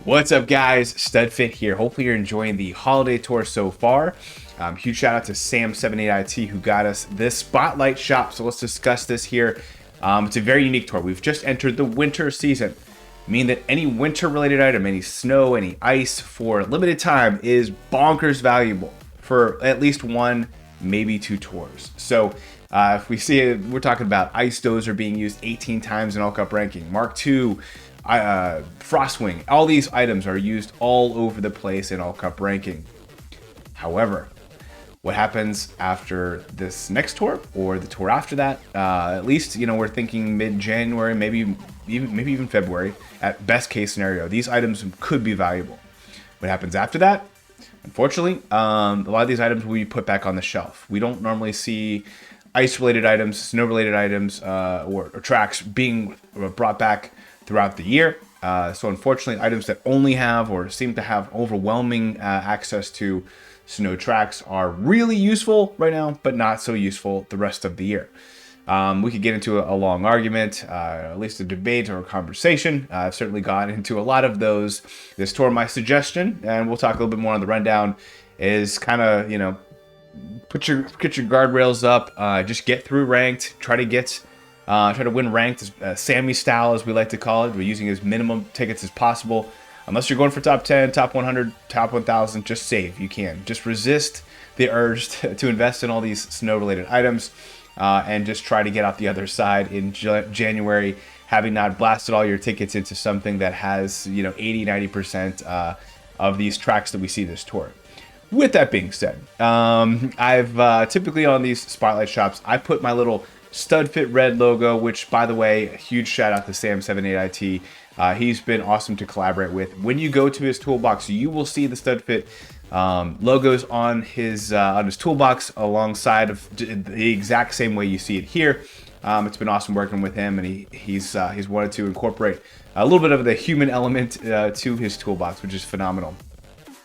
What's up, guys? Studfit here. Hopefully you're enjoying the holiday tour so far. Huge shout out to Sam78IT who got us this spotlight shop. So let's discuss this here. It's a very unique tour. We've just entered the winter season, meaning that any winter related item, any snow, any ice for a limited time is bonkers valuable for at least one, maybe two tours. So if we see it, we're talking about Ice Dozer being used 18 times in All Cup ranking, Mark II, Frostwing. All these items are used all over the place in All Cup ranking. However, what happens after this next tour or the tour after that? At least, we're thinking mid-January, maybe even February. At best case scenario, these items could be valuable. What happens after that? Unfortunately, a lot of these items will be put back on the shelf. We don't normally see ice-related items, snow-related items, or tracks being brought back throughout the year. So unfortunately, items that only have or seem to have overwhelming access to snow tracks are really useful right now, but not so useful the rest of the year. We could get into a long argument, at least a debate or a conversation. I've certainly gotten into a lot of those this tour. My suggestion, and we'll talk a little bit more on the rundown, is kind of, put your guardrails up, just get through ranked, try to win ranked, Sammy style as we like to call it. We're using as minimum tickets as possible. Unless you're going for top 10, top 100, top 1000, just save. You can. Just resist the urge to invest in all these snow-related items and just try to get out the other side in January, having not blasted all your tickets into something that has, 80, 90% of these tracks that we see this tour. With that being said, I've typically on these spotlight shops, I put my little Studfit red logo, which, by the way, a huge shout out to Sam78IT. He's been awesome to collaborate with. When you go to his toolbox, you will see the Studfit logos on his toolbox alongside of the exact same way you see it here. It's been awesome working with him, and he's wanted to incorporate a little bit of the human element to his toolbox, which is phenomenal.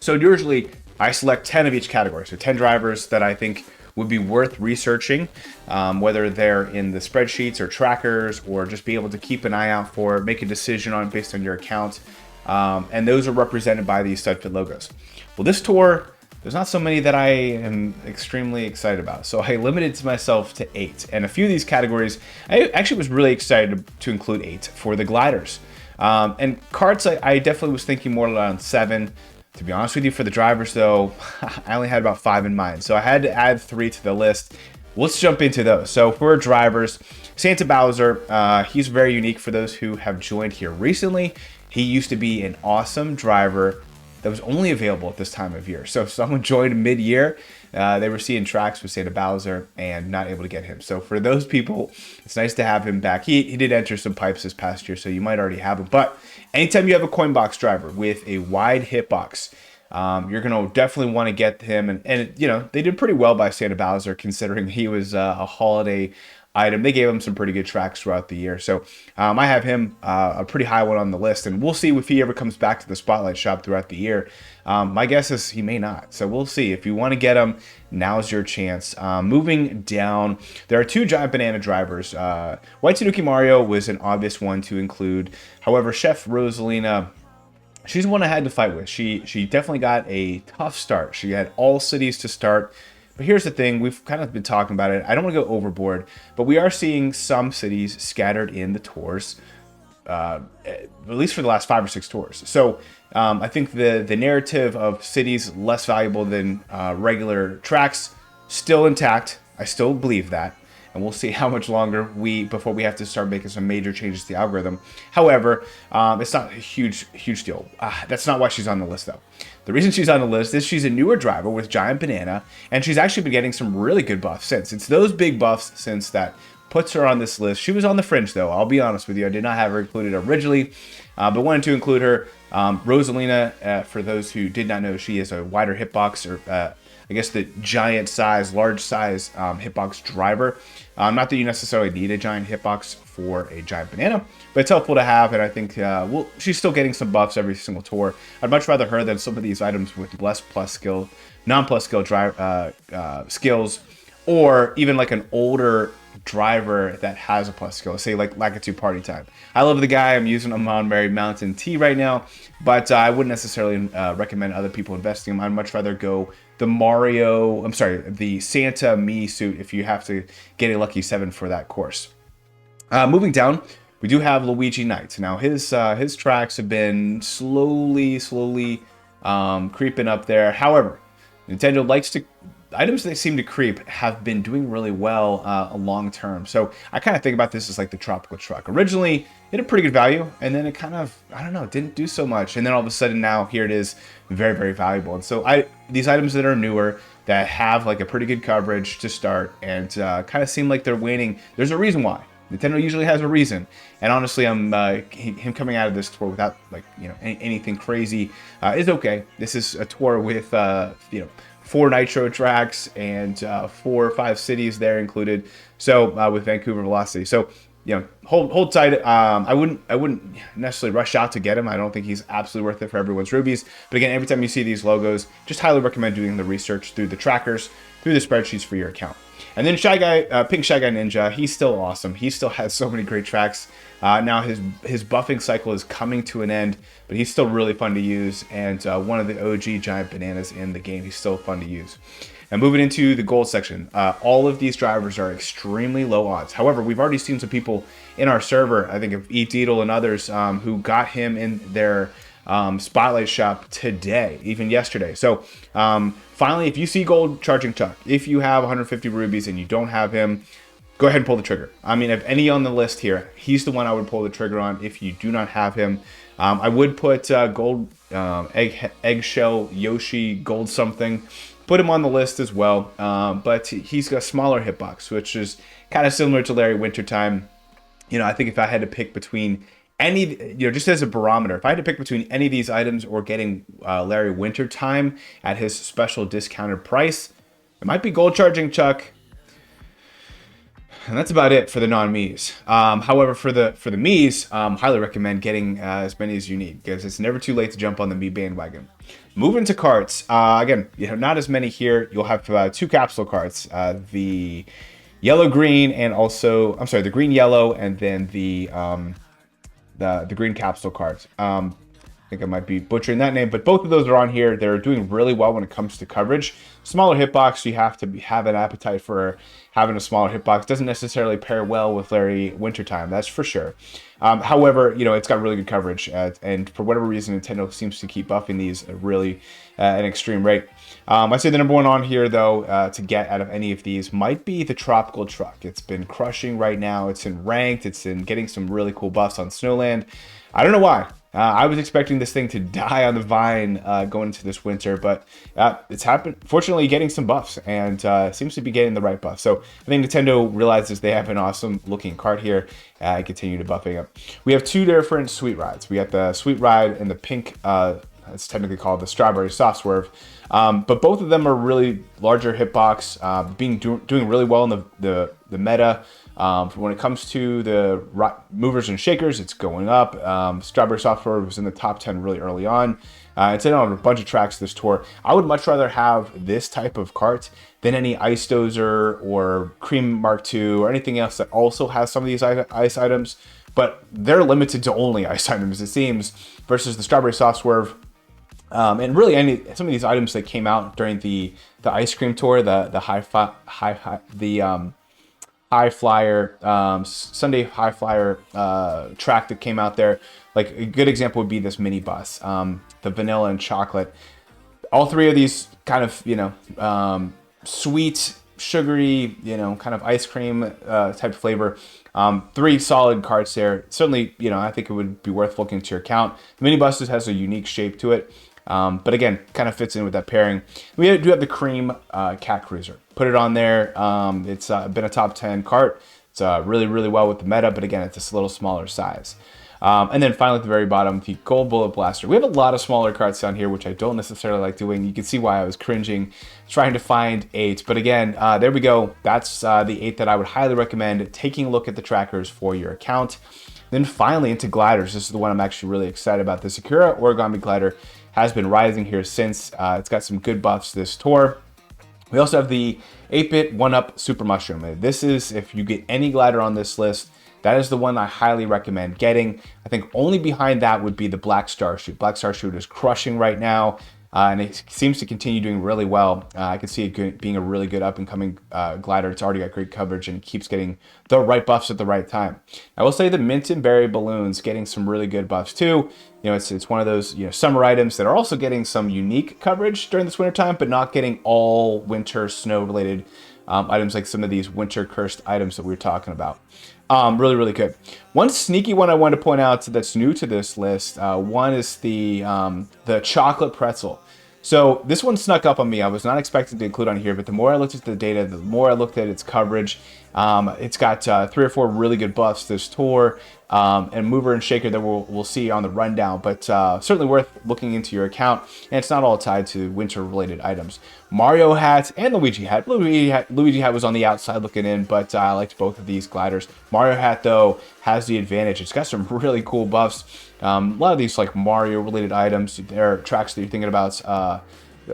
So usually I select 10 of each category, so 10 drivers that I think would be worth researching, whether they're in the spreadsheets or trackers, or just be able to keep an eye out for, make a decision on based on your account. And those are represented by these Studfit logos. Well, this tour, there's not so many that I am extremely excited about. So I limited myself to 8. And a few of these categories, I actually was really excited to include 8 for the gliders. And karts, I definitely was thinking more around 7. To be honest with you, for the drivers, though, I only had about 5 in mind. So I had to add 3 to the list. Let's jump into those. So for drivers, Santa Bowser, he's very unique for those who have joined here recently. He used to be an awesome driver that was only available at this time of year. So if someone joined mid-year, they were seeing tracks with Santa Bowser and not able to get him. So for those people, it's nice to have him back. He did enter some pipes this past year, so you might already have him. But anytime you have a coin box driver with a wide hitbox, you're going to definitely want to get him. And they did pretty well by Santa Bowser considering he was a holiday item. They gave him some pretty good tracks throughout the year. So I have him a pretty high one on the list, and we'll see if he ever comes back to the spotlight shop throughout the year. My guess is he may not. So we'll see. If you want to get him, now's your chance. Moving down, there are 2 Giant Banana drivers. White Tanuki Mario was an obvious one to include. However, Chef Rosalina, she's one I had to fight with. She definitely got a tough start. She had all cities to start. But here's the thing, we've kind of been talking about it. I don't want to go overboard, but we are seeing some cities scattered in the tours, at least for the last 5 or 6 tours. So I think the narrative of cities less valuable than regular tracks, still intact. I still believe that. And we'll see how much longer before we have to start making some major changes to the algorithm. However, it's not a huge deal. That's not why she's on the list, though. The reason she's on the list is she's a newer driver with Giant Banana, and she's actually been getting some really good buffs since. It's those big buffs since that puts her on this list. She was on the fringe, though. I'll be honest with you. I did not have her included originally, but wanted to include her. Rosalina, for those who did not know, she is a wider hitbox, or I guess the large size hitbox driver. Not that you necessarily need a giant hitbox for a Giant Banana, but it's helpful to have, and I think she's still getting some buffs every single tour. I'd much rather her than some of these items with less plus skill, non-plus skill skills, or even like an older driver that has a plus skill. Say like Lakitu Party Time. I love the guy. I'm using him on Merry Mountain T right now, but I wouldn't necessarily recommend other people investing in him. I'd much rather go the Santa Mii suit if you have to get a lucky 7 for that course. Moving down, we do have Luigi Knight. Now his tracks have been slowly creeping up there. However, Nintendo likes to items that seem to creep have been doing really well long term. So I kind of think about this as like the tropical truck. Originally, it had a pretty good value, and then it kind of, I don't know, didn't do so much. And then all of a sudden now here it is, very, very valuable. And so these items that are newer, that have like a pretty good coverage to start, and kind of seem like they're waning, there's a reason why. Nintendo usually has a reason, and honestly, him coming out of this tour without anything crazy is okay. This is a tour with 4 Nitro tracks and 4 or 5 cities there included. So with Vancouver Velocity, so hold tight. I wouldn't necessarily rush out to get him. I don't think he's absolutely worth it for everyone's rubies. But again, every time you see these logos, just highly recommend doing the research through the trackers, through the spreadsheets for your account. And then Pink Shy Guy Ninja, he's still awesome. He still has so many great tracks. Now his buffing cycle is coming to an end, but he's still really fun to use, and one of the OG giant bananas in the game. He's still fun to use. And moving into the gold section, all of these drivers are extremely low odds. However, we've already seen some people in our server, I think of Eat Deedle and others, who got him in their Spotlight shop today, even yesterday. So finally, if you see gold charging Chuck, if you have 150 rubies and you don't have him, go ahead and pull the trigger. I mean, if any on the list here, he's the one I would pull the trigger on if you do not have him. I would put gold eggshell Yoshi gold something, put him on the list as well, but he's got smaller hitbox, which is kind of similar to Larry Wintertime. I think if I had to pick between any, just as a barometer, if I had to pick between any of these items or getting Larry Wintertime at his special discounted price, it might be gold charging Chuck. And that's about it for the non-Miis. However, for the Miis, highly recommend getting as many as you need, because it's never too late to jump on the Mii bandwagon. Moving to carts, again, not as many here. You'll have 2 capsule carts, the yellow-green and also, the green-yellow, and then the green capsule cards. I think I might be butchering that name, but both of those are on here. They're doing really well when it comes to coverage. Smaller hitbox, so you have to have an appetite for having a smaller hitbox. Doesn't necessarily pair well with Larry Wintertime, that's for sure. However, it's got really good coverage, and for whatever reason, Nintendo seems to keep buffing these at really an extreme rate. I'd say the number one on here, though, to get out of any of these might be the Tropical Truck. It's been crushing right now. It's in ranked. It's in getting some really cool buffs on Snowland. I don't know why. I was expecting this thing to die on the vine going into this winter, but it's happened. Fortunately, getting some buffs, and seems to be getting the right buff. So I think Nintendo realizes they have an awesome looking cart here and continue to buffing up. We have 2 different sweet rides. We got the sweet ride and the pink, it's technically called the strawberry soft swerve. But both of them are really larger hitbox, doing really well in the meta. When it comes to the movers and shakers, it's going up. Strawberry Soft Swerve was in the top 10 really early on. It's in on a bunch of tracks this tour. I would much rather have this type of cart than any Ice Dozer or Cream Mark II or anything else that also has some of these ice items. But they're limited to only ice items, it seems, versus the Strawberry Soft Swerve. And really, some of these items that came out during the ice cream tour, the high flyer Sunday high flyer track that came out there. Like a good example would be this mini bus, the vanilla and chocolate. All 3 of these kind of sweet, sugary, kind of ice cream type flavor. 3 solid carts there. Certainly, I think it would be worth looking into your account. The mini bus has a unique shape to it. But again, kind of fits in with that pairing. We do have the cream cat cruiser. Put it on there. It's been a top 10 cart. It's really, really well with the meta, but again, it's a little smaller size. And then finally at the very bottom, the gold bullet blaster. We have a lot of smaller carts down here, which I don't necessarily like doing. You can see why I was cringing trying to find 8. But again, there we go. That's the 8 that I would highly recommend taking a look at the trackers for your account. Then finally into gliders. This is the one I'm actually really excited about. The Sakura Origami Glider has been rising here since. It's got some good buffs this tour. We also have the 8-bit 1-Up Super Mushroom. This is, if you get any glider on this list, that is the one I highly recommend getting. I think only behind that would be the Black Star Shoot. Black Star Shoot is crushing right now, and it seems to continue doing really well. I can see it being a really good up-and-coming glider. It's already got great coverage, and it keeps getting the right buffs at the right time. I will say the Mint and Berry Balloons getting some really good buffs too. You know, it's one of those, you know, summer items that are also getting some unique coverage during this winter time, but not getting all winter snow related items like some of these winter cursed items that we were talking about. Really, really good. One sneaky one I wanted to point out that's new to this list. One is the chocolate pretzel. So this one snuck up on me. I was not expecting to include on here, but the more I looked at the data, the more I looked at its coverage. It's got 3 or 4 really good buffs this tour, and mover and shaker that we'll see on the rundown, but certainly worth looking into your account. And it's not all tied to winter related items. Mario hat and Luigi hat. Luigi hat was on the outside looking in, but I liked both of these gliders. Mario hat though has the advantage. It's got some really cool buffs. A lot of these like Mario related items, there are tracks that you're thinking about,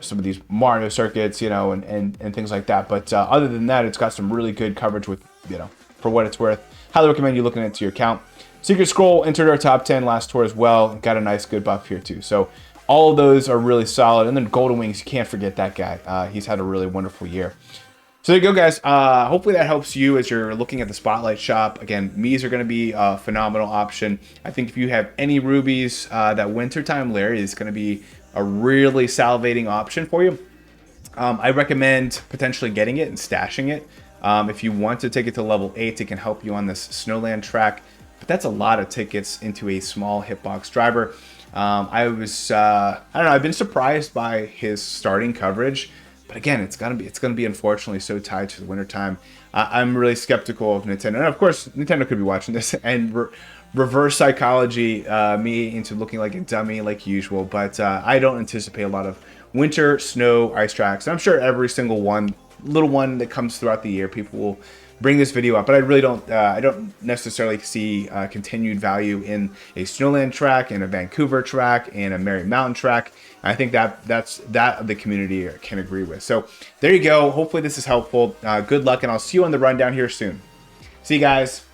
some of these Mario circuits, you know, and things like that. But other than that, it's got some really good coverage with, you know, for what it's worth. Highly recommend you looking into your account. Secret Scroll entered our top 10 last tour as well. Got a nice good buff here too. So all of those are really solid. And then Golden Wings, you can't forget that guy. He's had a really wonderful year. So there you go, guys. Hopefully that helps you as you're looking at the Spotlight shop. Again, Miis are going to be a phenomenal option. I think if you have any rubies, that wintertime layer is going to be a really salivating option for you. I recommend potentially getting it and stashing it. If you want to take it to level 8, it can help you on this Snowland track. But that's a lot of tickets into a small hitbox driver. I don't know, I've been surprised by his starting coverage. But again, it's gonna be unfortunately so tied to the wintertime. I'm really skeptical of Nintendo, and of course, Nintendo could be watching this and reverse psychology me into looking like a dummy like usual. But I don't anticipate a lot of winter snow ice tracks. And I'm sure every single little one that comes throughout the year, people will bring this video up, but I really don't. I don't necessarily see continued value in a Snowland track, and a Vancouver track, and a Merry Mountain track. I think that's the community can agree with. So there you go. Hopefully this is helpful. Good luck, and I'll see you on the rundown here soon. See you guys.